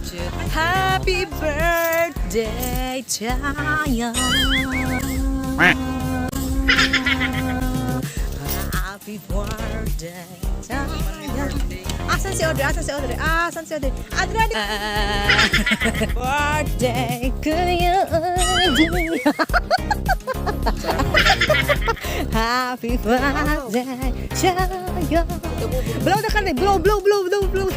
Happy birthday, Chaya. Happy birthday, Chaya. Asan si Audrey? Asan si Audrey? Asan si Audrey? Audrey! Birthday to you. Happy birthday, Chaya. Blow na ka na. Blow, blow, blow, blow, blow.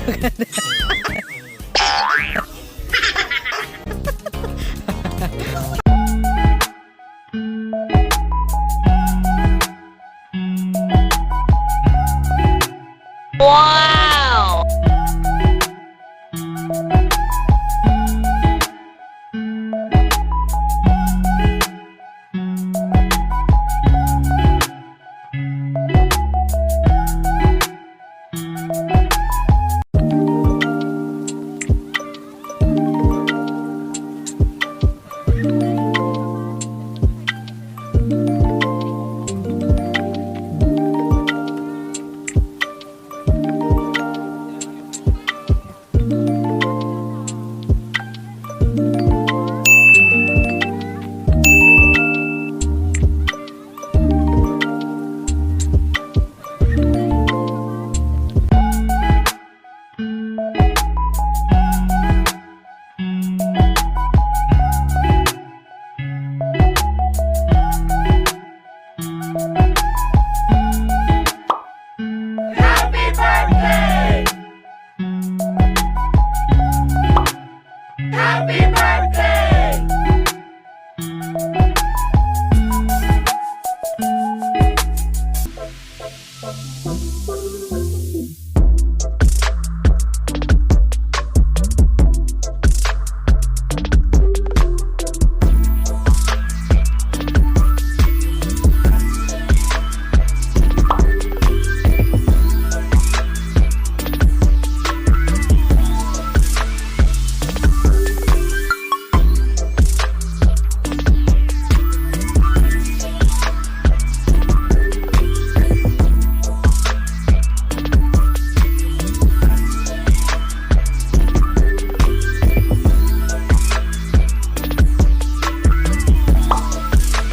Wow!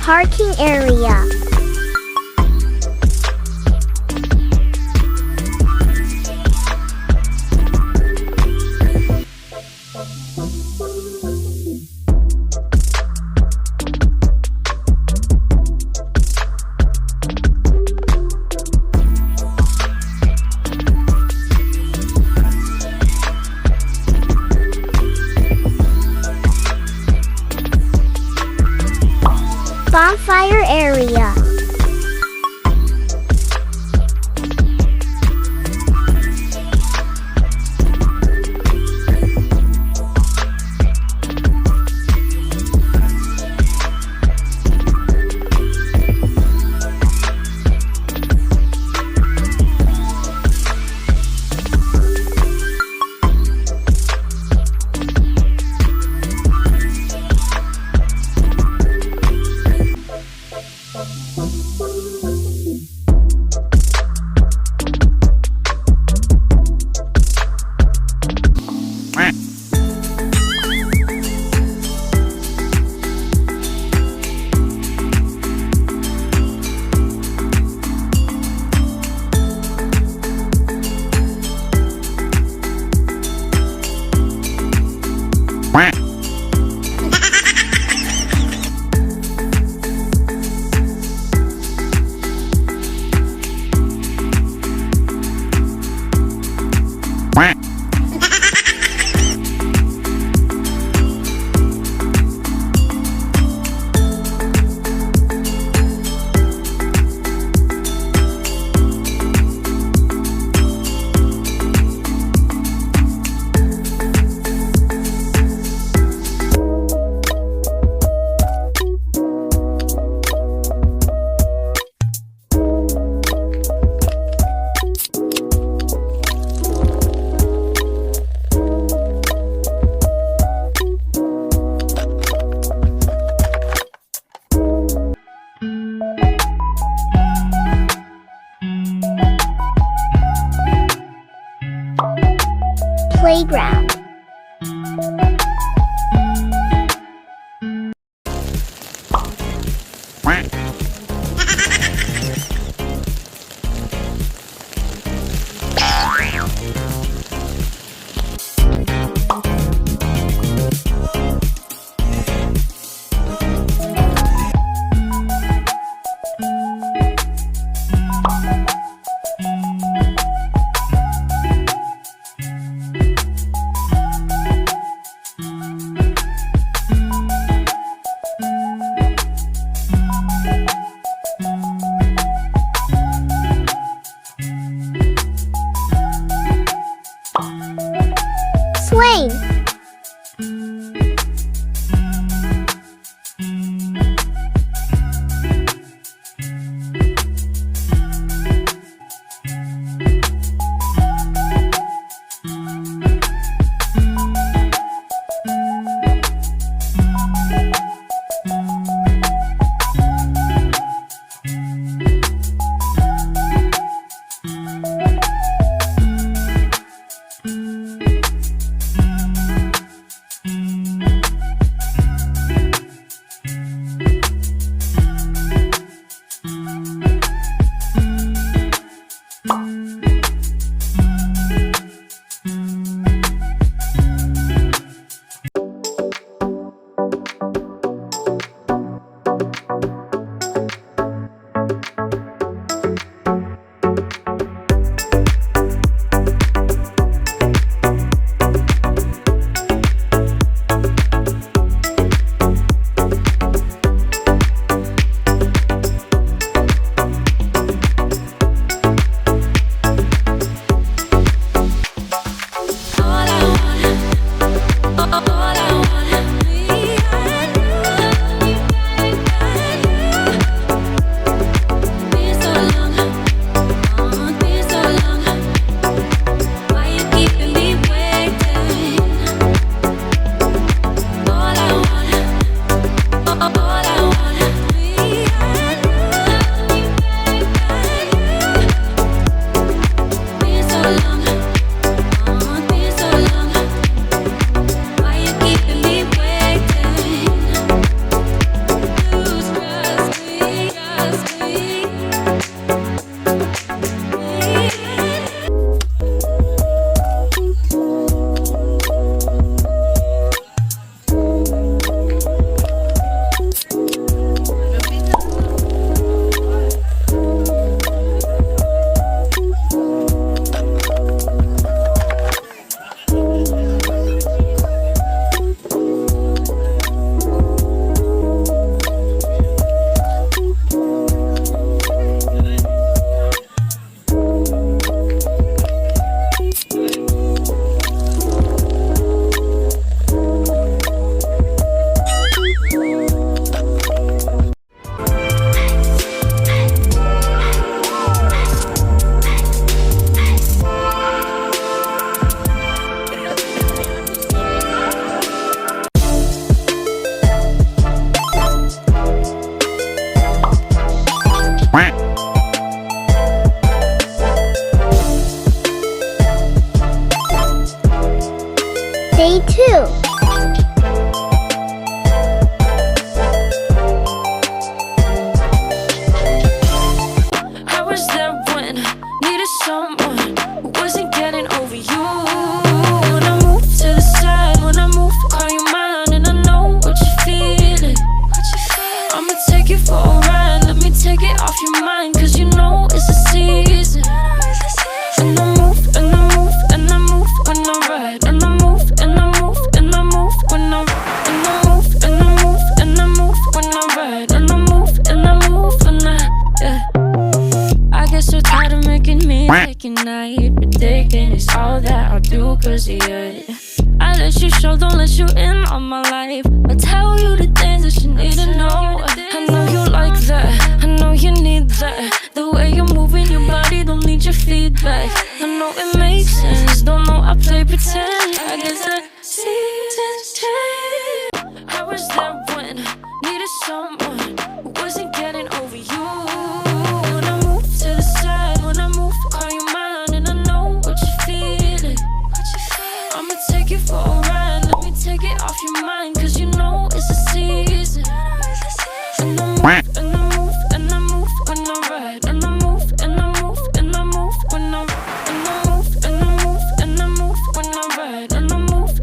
Parking area. Bonfire area. Playground. Swain. Day 2. I was there when I needed someone who wasn't getting over you. When I move to the side, when I move, call you mine, and I know what you're feeling. I'ma take you for a ride, let me take it off your mind, cause you know it's a season. And I move, and I move, and I move when I ride, and I move, and I move, and I move when I ride, and I move, and I move, and I move when I ride, and I move, and I move when yeah. I guess you're tired of making me take a night, predicting it's all that I'll do cause of you. I let you show, don't let you in on my life. I tell you the things that you need to know. I know you like that, I know you need that. The way you're moving your body, don't need your feedback. I know it makes sense, don't know I play pretend. I guess that seasons change. I was there when I needed someone who wasn't getting over you. When I move to the side, when I move, call you mine, and I know what you're feeling. I'ma take you for a ride, let me take it off your mind, cause you know it's a season. And I move, and I move, and I move when I ride. And I move, and I move, and I move when I ride. And I move, and I move, and I move when I ride. And I move,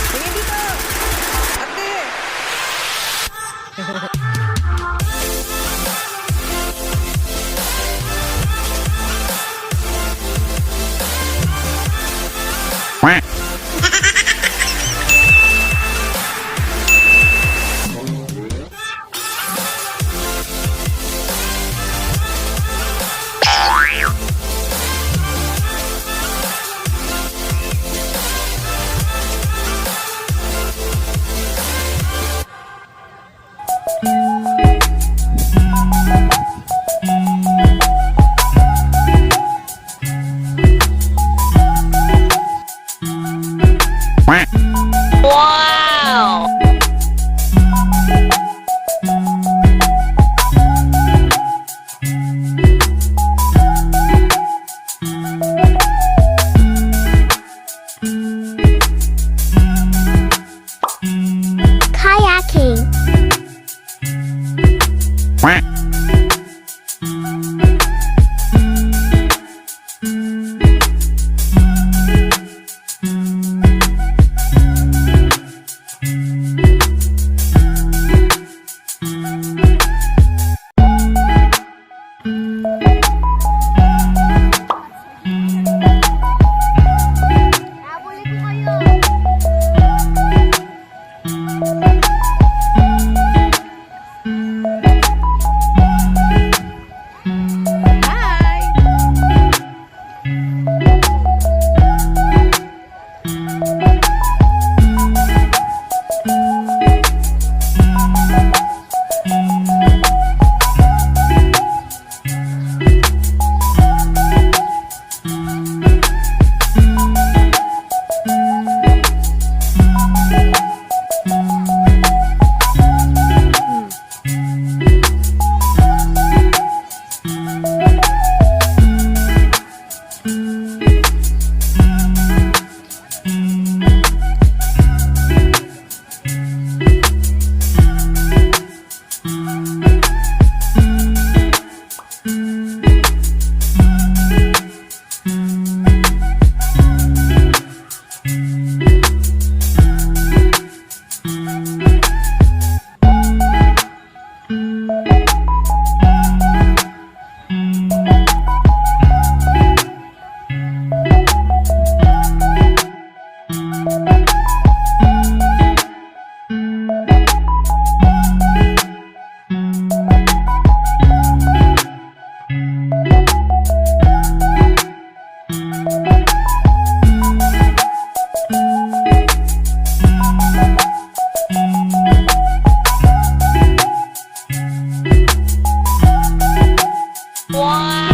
Tingin dito! Ate! Kayaking. Wow.